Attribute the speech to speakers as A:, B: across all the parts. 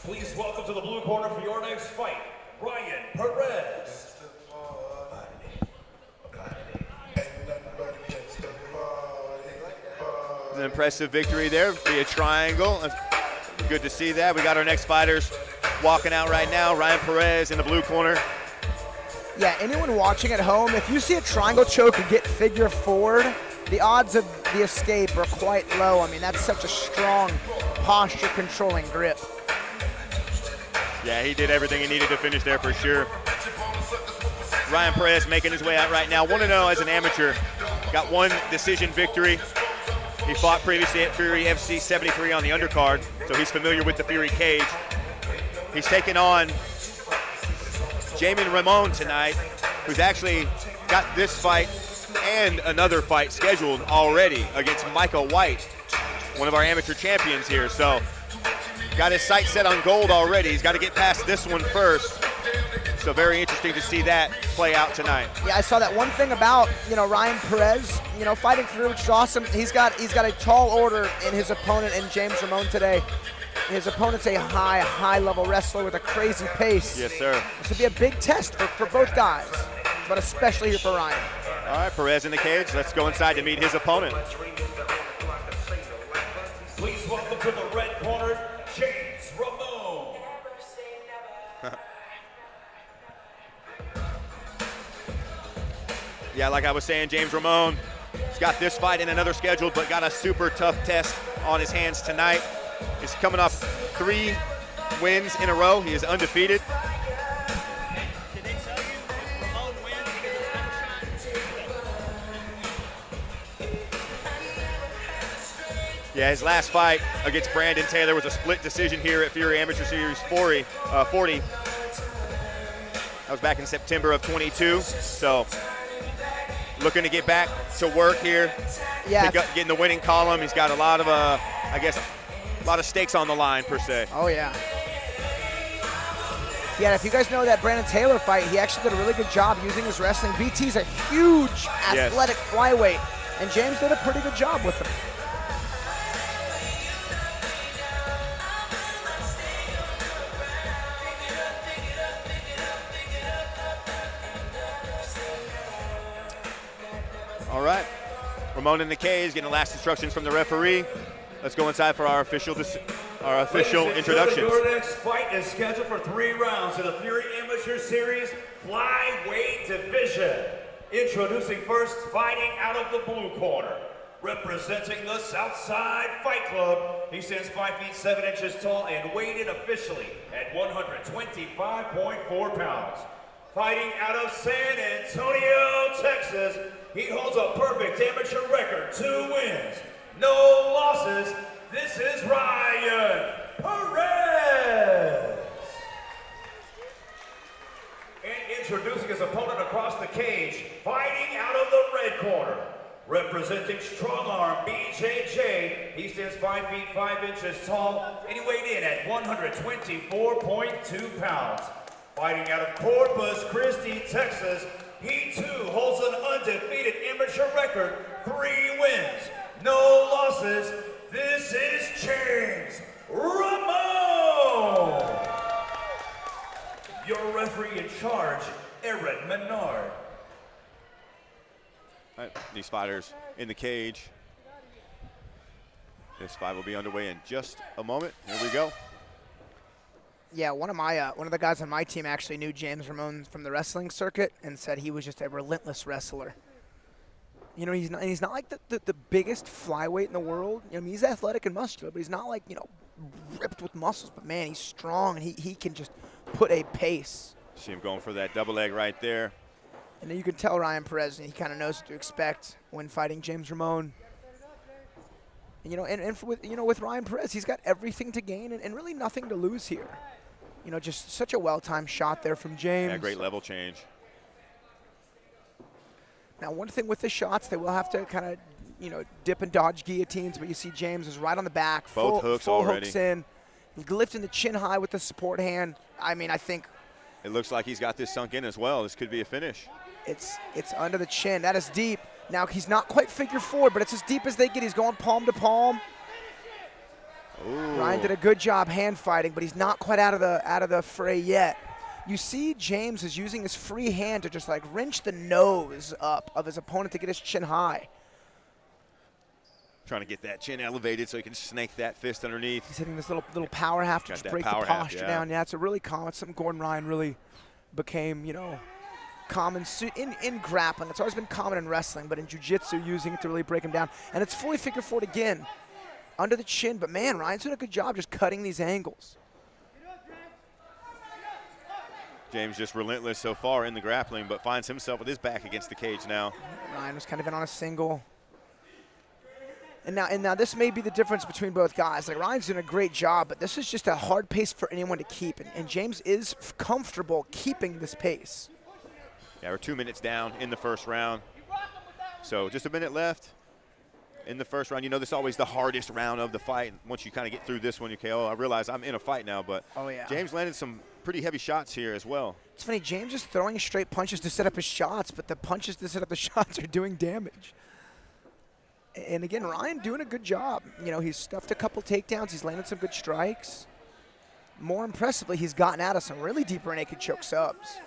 A: Please welcome to the blue corner for your next fight, Ryan Perez.
B: An impressive victory there via triangle. Good to see that. We got our next fighters walking out right now. Ryan Perez in the blue corner.
C: Yeah, anyone watching at home, if you see a triangle choke and get figure forward, the odds of the escape are quite low. I mean, that's such a strong posture controlling grip.
B: Yeah, he did everything he needed to finish there for sure. Ryan Perez making his way out right now. 1-0 as an amateur. Got one decision victory. He fought previously at Fury FC 73 on the undercard, so he's familiar with the Fury cage. He's taking on Jaymez Ramon tonight, who's actually got this fight and another fight scheduled already against Micah White, one of our amateur champions here. So got his sights set on gold already. He's got to get past this one first. So very interesting to see that play out tonight.
C: Yeah, I saw that one thing about, Ryan Perez, fighting through, which is awesome. He's got a tall order in his opponent in Jaymez Ramon today. His opponent's a high-level wrestler with a crazy pace.
B: Yes, sir.
C: This would be a big test for both guys, but especially here for Ryan.
B: All right, Perez in the cage. Let's go inside to meet his opponent.
A: Please welcome to the red corner, Jaymez Ramon.
B: Yeah, like I was saying, Jaymez Ramon, he's got this fight and another scheduled, but got a super tough test on his hands tonight. He's coming off 3 wins in a row. He is undefeated.
D: Did they tell you that Ramon wins because of
B: Yeah, his last fight against Brandon Taylor was a split decision here at Fury Amateur Series 40. That was back in September of 22. So looking to get back to work here.
C: Yeah.
B: Getting the winning column. He's got a lot of, a lot of stakes on the line, per se.
C: Oh, yeah. Yeah, if you guys know that Brandon Taylor fight, he actually did a really good job using his wrestling. BT's a huge athletic flyweight, and James did a pretty good job with him.
B: All right. Ramon in the cage, getting the last instructions from the referee. Let's go inside for our official introductions.
A: Your next fight is scheduled for 3 rounds in the Fury Amateur Series flyweight division. Introducing first, fighting out of the blue corner, representing the Southside Fight Club. He stands 5 feet 7 inches tall and weighed in officially at 125.4 pounds. Fighting out of San Antonio, Texas, he holds a perfect amateur record, 2 wins, no losses. This is Ryan Perez. And introducing his opponent across the cage, fighting out of the red corner, representing strong arm BJJ. He stands 5 feet 5 inches tall and he weighed in at 124.2 pounds. Fighting out of Corpus Christi, Texas, he too holds an undefeated amateur record, 3 wins, no losses. This is Jaymez Ramon. Your referee in charge, Eric Menard.
B: All right, these fighters in the cage. This fight will be underway in just a moment. Here we go.
C: Yeah, one of the guys on my team actually knew Jaymez Ramon from the wrestling circuit and said he was just a relentless wrestler. He's not like the biggest flyweight in the world. He's athletic and muscular, but he's not like, ripped with muscles. But man, he's strong and he can just put a pace.
B: See him going for that double leg right there.
C: And then you can tell Ryan Perez, he kind of knows what to expect when fighting Jaymez Ramon. And with Ryan Perez, he's got everything to gain and really nothing to lose here. Just such a well-timed shot there from James.
B: Yeah, great level change.
C: Now, one thing with the shots, they will have to kind of, dip and dodge guillotines, but you see James is right on the back.
B: Both hooks
C: full
B: already.
C: Hooks in, lifting the chin high with the support hand. I mean, I think
B: it looks like he's got this sunk in as well. This could be a finish.
C: It's under the chin. That is deep. Now, he's not quite figure 4, but it's as deep as they get. He's going palm to palm.
B: Ooh.
C: Ryan did a good job hand fighting, but he's not quite out of the fray yet. You see James is using his free hand to just like wrench the nose up of his opponent to get his chin high.
B: Trying to get that chin elevated so he can snake that fist underneath.
C: He's hitting this little power half to just break the posture down. Yeah, it's a really common, it's something Gordon Ryan really became, you know, common in grappling. It's always been common in wrestling, but in jiu-jitsu, using it to really break him down. And it's fully figure 4 again, under the chin. But man, Ryan's doing a good job just cutting these angles.
B: James just relentless so far in the grappling, but finds himself with his back against the cage now.
C: Ryan was kind of in on a single. And now this may be the difference between both guys. Like, Ryan's doing a great job, but this is just a hard pace for anyone to keep. And James is comfortable keeping this pace.
B: Yeah, we're 2 minutes down in the first round. So just a minute left in the first round. You know, this is always the hardest round of the fight. Once you kind of get through this one, you okay, oh, I realize I'm in a fight now. But
C: oh, yeah.
B: James landed some pretty heavy shots here as well.
C: It's funny, James is throwing straight punches to set up his shots, but the punches to set up the shots are doing damage. And again, Ryan doing a good job. You know, he's stuffed a couple takedowns. He's landed some good strikes. More impressively, he's gotten out of some really deep rear naked choke subs.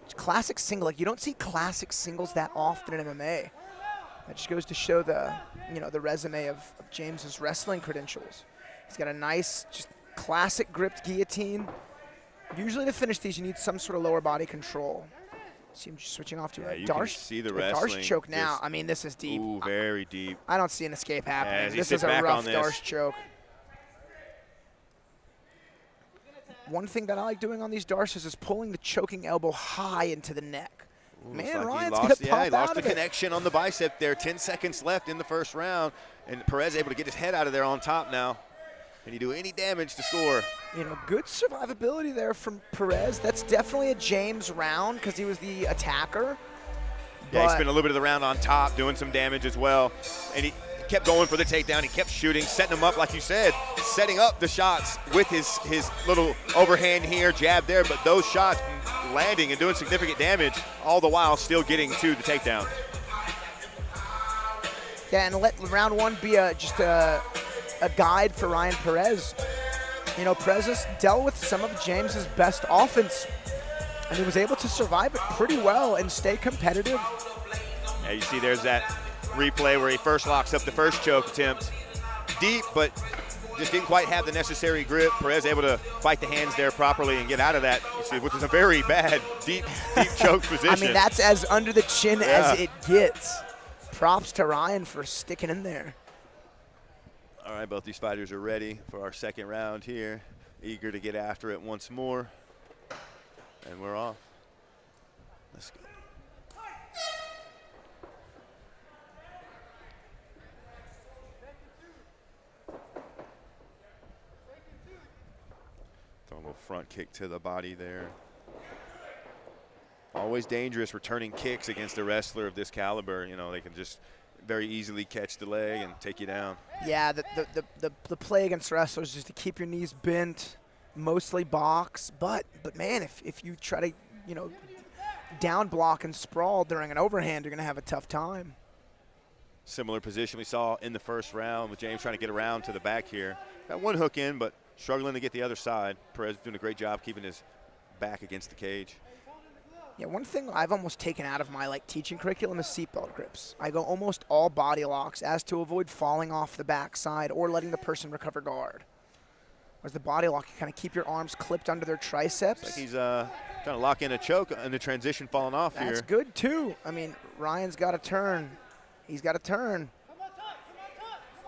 C: It's classic single. Like, you don't see classic singles that often in MMA. That just goes to show the, you know, the resume of James's wrestling credentials. He's got a nice, just classic gripped guillotine. Usually to finish these, you need some sort of lower body control. See him just switching off to a Darce choke now. I mean, this is deep.
B: Ooh, very deep.
C: I don't see an escape happening.
B: Yeah,
C: this is a rough Darce choke. One thing that I like doing on these Darces is pulling the choking elbow high into the neck.
B: Ooh,
C: man,
B: like
C: Ryan's going to pop out
B: he lost the
C: of it.
B: connection on the bicep there. 10 seconds left in the first round. And Perez able to get his head out of there on top now. Can he do any damage to score?
C: You know, good survivability there from Perez. That's definitely a James round because he was the attacker.
B: Yeah, he spent a little bit of the round on top, doing some damage as well. And he kept going for the takedown. He kept shooting, setting him up, like you said, setting up the shots with his little overhand here, jab there. But those shots landing and doing significant damage, all the while still getting to the takedown.
C: Yeah, and let round one be just a guide for Ryan Perez. You know, Perez has dealt with some of James's best offense, and he was able to survive it pretty well and stay competitive.
B: Yeah, you see there's that replay where he first locks up the first choke attempt. Deep, but just didn't quite have the necessary grip. Perez able to fight the hands there properly and get out of that, which is a very bad, deep choke position.
C: I mean, that's as under the chin as it gets. Props to Ryan for sticking in there.
B: All right, both these fighters are ready for our second round here. Eager to get after it once more. And we're off. Let's go. Throw a little front kick to the body there. Always dangerous returning kicks against a wrestler of this caliber. You know, they can just very easily catch the leg and take you down.
C: Yeah, the play against wrestlers is to keep your knees bent, mostly box. But man, if you try to, you know, down block and sprawl during an overhand, you're going to have a tough time.
B: Similar position we saw in the first round with James trying to get around to the back here. Got one hook in, but struggling to get the other side. Perez doing a great job keeping his back against the cage.
C: Yeah, one thing I've almost taken out of my teaching curriculum is seatbelt grips. I go almost all body locks as to avoid falling off the backside or letting the person recover guard. Whereas the body lock, you kind of keep your arms clipped under their triceps.
B: Looks like he's trying to lock in a choke and the transition falling off here.
C: That's good too. I mean, Ryan's got to turn. He's got to turn.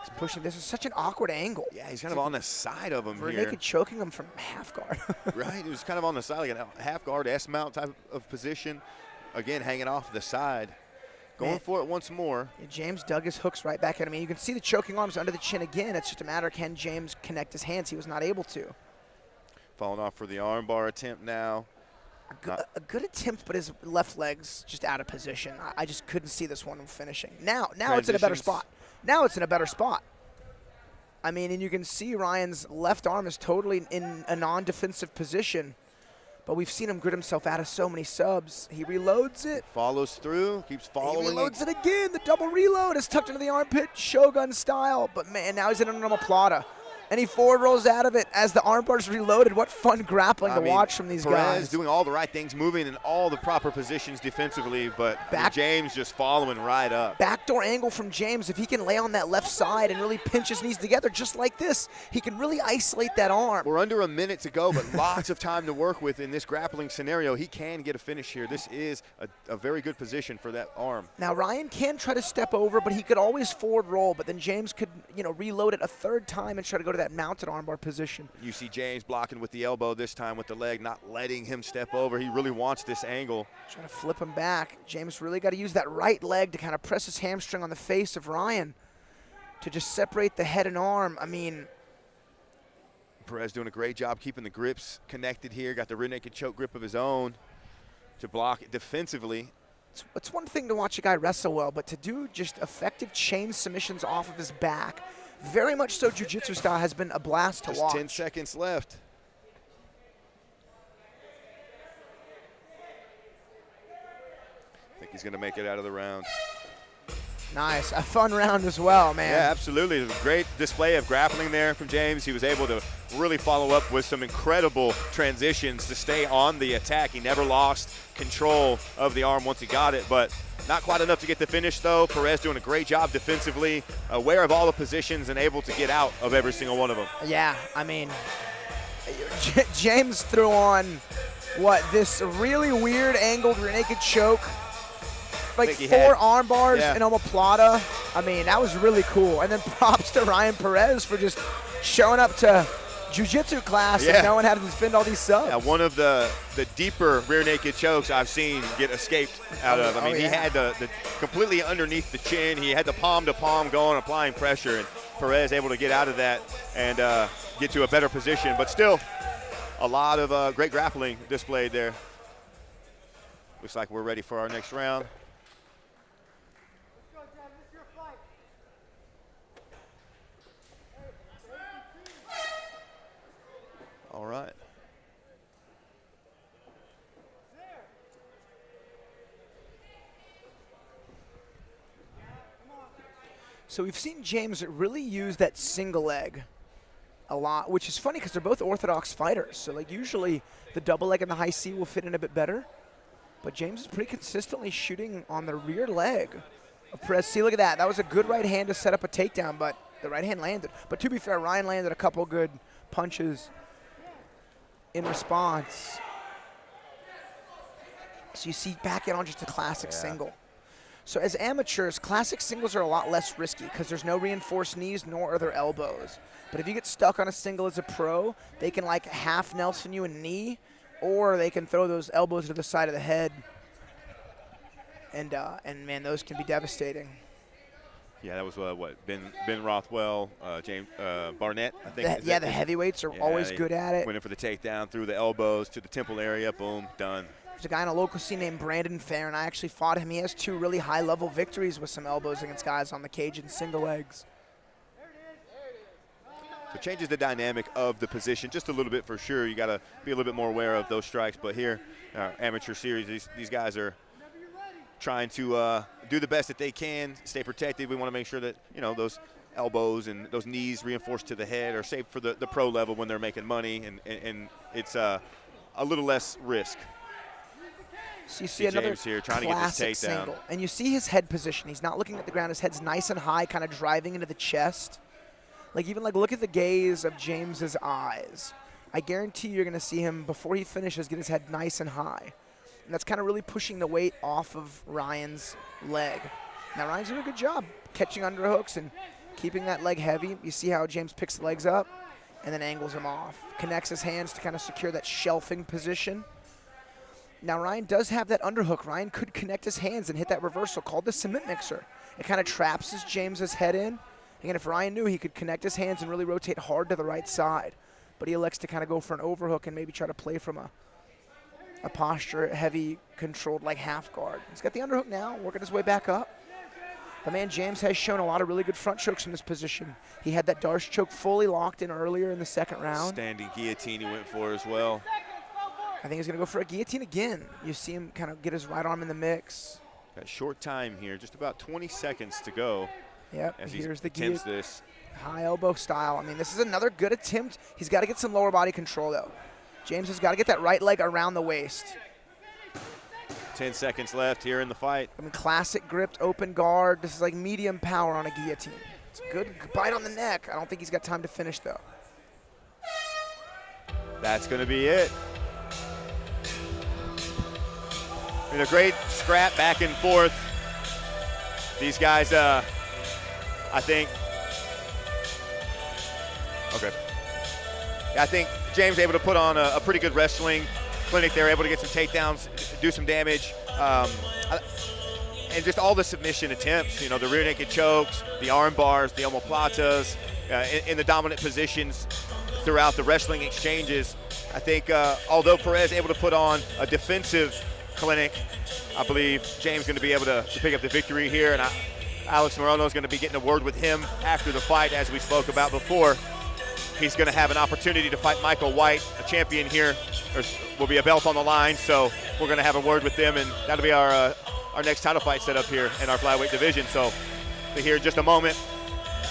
C: He's pushing. This is such an awkward angle.
B: Yeah, he's kind of on the side of him
C: here. Naked choking him from half guard.
B: Right, he was kind of on the side, like a half guard, S-mount type of position. Again, hanging off the side. Going for it once more.
C: Yeah, James dug his hooks right back at him. You can see the choking arms under the chin again. It's just a matter of can James connect his hands. He was not able to. Falling
B: off for the armbar attempt now.
C: A good attempt, but his left leg's just out of position. I just couldn't see this one finishing. Now it's in a better spot. Now it's in a better spot. I mean, and you can see Ryan's left arm is totally in a non-defensive position. but we've seen him grit himself out of so many subs. He reloads it.
B: Follows through, keeps following.
C: He reloads it again. The double reload is tucked into the armpit, Shogun style. But man, now he's in an omoplata. And he forward rolls out of it as the armbar's reloaded. What fun grappling to watch from these
B: Perez
C: guys.
B: doing all the right things, moving in all the proper positions defensively, but James just following right up.
C: Backdoor angle from James. If he can lay on that left side and really pinch his knees together just like this, he can really isolate that arm.
B: We're under a minute to go, but lots of time to work with in this grappling scenario. He can get a finish here. This is a very good position for that arm.
C: Now, Ryan can try to step over, but he could always forward roll, but then James could, reload it a third time and try to go to that mounted armbar position.
B: You see James blocking with the elbow, this time with the leg, not letting him step over. He really wants this angle.
C: Trying to flip him back. James really got to use that right leg to kind of press his hamstring on the face of Ryan to just separate the head and arm. I mean,
B: Perez doing a great job keeping the grips connected here. Got the rear naked choke grip of his own to block it defensively.
C: It's one thing to watch a guy wrestle well, but to do just effective chain submissions off of his back, very much so jiu-jitsu style, has been a blast to watch.
B: Just 10 seconds left. I think he's going to make it out of the round.
C: Nice. A fun round as well, man.
B: Yeah, absolutely. It was a great display of grappling there from James. He was able to really follow up with some incredible transitions to stay on the attack. He never lost control of the arm once he got it, but not quite enough to get the finish, though. Perez doing a great job defensively, aware of all the positions and able to get out of every single one of them.
C: Yeah, I mean, James threw on, this really weird angled rear naked choke. Like 4 arm bars in omoplata. I mean, that was really cool. And then props to Ryan Perez for just showing up to jiu-jitsu class and knowing how to defend all these subs.
B: Yeah, one of the deeper rear naked chokes I've seen get escaped out of. I mean, he had the completely underneath the chin. He had the palm to palm going, applying pressure, and Perez able to get out of that and get to a better position. But still, a lot of great grappling displayed there. Looks like we're ready for our next round. All right.
C: So we've seen James really use that single leg a lot, which is funny because they're both orthodox fighters. So like usually the double leg and the high C will fit in a bit better. But James is pretty consistently shooting on the rear leg of Perez. See, look at that. That was a good right hand to set up a takedown, but the right hand landed. But to be fair, Ryan landed a couple good punches in response. So you see back in on just a classic single. So as amateurs, classic singles are a lot less risky because there's no reinforced knees nor are there elbows. But if you get stuck on a single as a pro, they can like half Nelson you a knee, or they can throw those elbows to the side of the head. And man, those can be devastating.
B: Yeah, that was Ben Rothwell, James Barnett, I think.
C: The heavyweights are always good at it.
B: Went in for the takedown, through the elbows to the temple area, boom, done.
C: There's a guy in a local scene named Brandon Fair, and I actually fought him. He has 2 really high-level victories with some elbows against guys on the cage in single legs.
B: So it changes the dynamic of the position just a little bit for sure. You got to be a little bit more aware of those strikes. But here, our amateur series, these guys are trying to do the best that they can, stay protected. We want to make sure that, those elbows and those knees reinforced to the head are safe for the pro level when they're making money, and it's a little less risk.
C: So you see another
B: James here trying to get this takedown.
C: Single. And you see his head position. He's not looking at the ground. His head's nice and high, kind of driving into the chest. Look at the gaze of James's eyes. I guarantee you're going to see him, before he finishes, get his head nice and high. And that's kind of really pushing the weight off of Ryan's leg. Now, Ryan's doing a good job catching underhooks and keeping that leg heavy. You see how James picks the legs up and then angles him off. Connects his hands to kind of secure that shelving position. Now, Ryan does have that underhook. Ryan could connect his hands and hit that reversal called the cement mixer. It kind of traps James's head in. Again, if Ryan knew, he could connect his hands and really rotate hard to the right side. But he elects to kind of go for an overhook and maybe try to play from a posture, heavy, controlled, like half guard. He's got the underhook now, working his way back up. But man, James has shown a lot of really good front chokes from this position. He had that Darce choke fully locked in earlier in the second round.
B: Standing guillotine he went for as well.
C: I think he's going to go for a guillotine again. You see him kind of get his right arm in the mix.
B: Got short time here, just about 20 seconds to go.
C: Yep,
B: as
C: here's the
B: attempts
C: guillotine.
B: this.
C: High elbow style. I mean, this is another good attempt. He's got to get some lower body control, though. James has got to get that right leg around the waist.
B: 10 seconds left here in the fight.
C: I mean, classic gripped open guard. This is like medium power on a guillotine. It's a good bite on the neck. I don't think he's got time to finish, though.
B: That's going to be it. In a great scrap back and forth. These guys, I think. Okay. I think James able to put on a pretty good wrestling clinic there, able to get some takedowns, do some damage, and just all the submission attempts, you know, the rear naked chokes, the arm bars, the omoplatas, in the dominant positions throughout the wrestling exchanges. I think although Perez able to put on a defensive clinic, I believe James is going to be able to pick up the victory here, and Alex Morono is going to be getting a word with him after the fight, as we spoke about before. He's going to have an opportunity to fight Michael White, a champion here. There will be a belt on the line, so we're going to have a word with them, and that'll be our next title fight set up here in our flyweight division. So here in just a moment,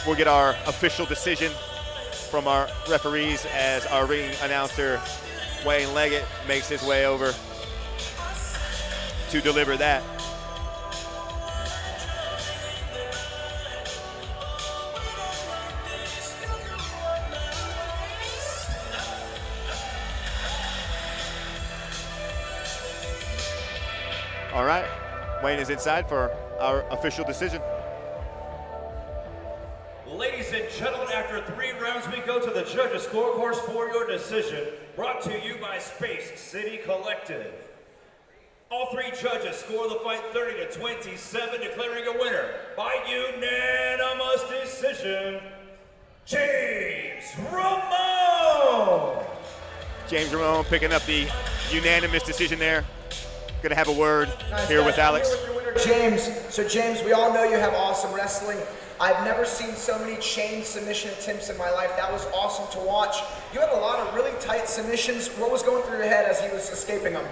B: we'll get our official decision from our referees as our ring announcer, Wayne Leggett, makes his way over to deliver that. All right, Wayne is inside for our official decision.
A: Ladies and gentlemen, after 3 rounds, we go to the judges' scorecards for your decision, brought to you by Space City Collective. All 3 judges score the fight 30-27, declaring a winner by unanimous decision, Jaymez Ramon.
B: Jaymez Ramon picking up the unanimous decision there. Gonna have a word here with Alex.
E: Here with your winner, James. So James, we all know you have awesome wrestling. I've never seen so many chain submission attempts in my life. That was awesome to watch. You had a lot of really tight submissions. What was going through your head as he was escaping them?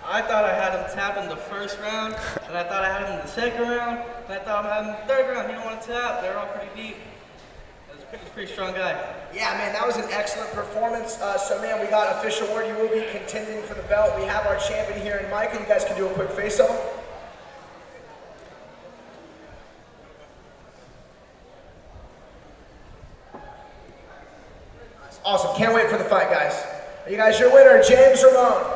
F: I thought I had him tap in the first round, and I thought I had him in the second round, and I thought I had him in the third round. He didn't want to tap. They're all pretty deep. He's a pretty strong guy.
E: Yeah, man, that was an excellent performance. So, man, we got official word. You will be contending for the belt. We have our champion here in Micah. You guys can do a quick face-off. Awesome. Can't wait for the fight, guys. You guys, your winner, Jaymez Ramon.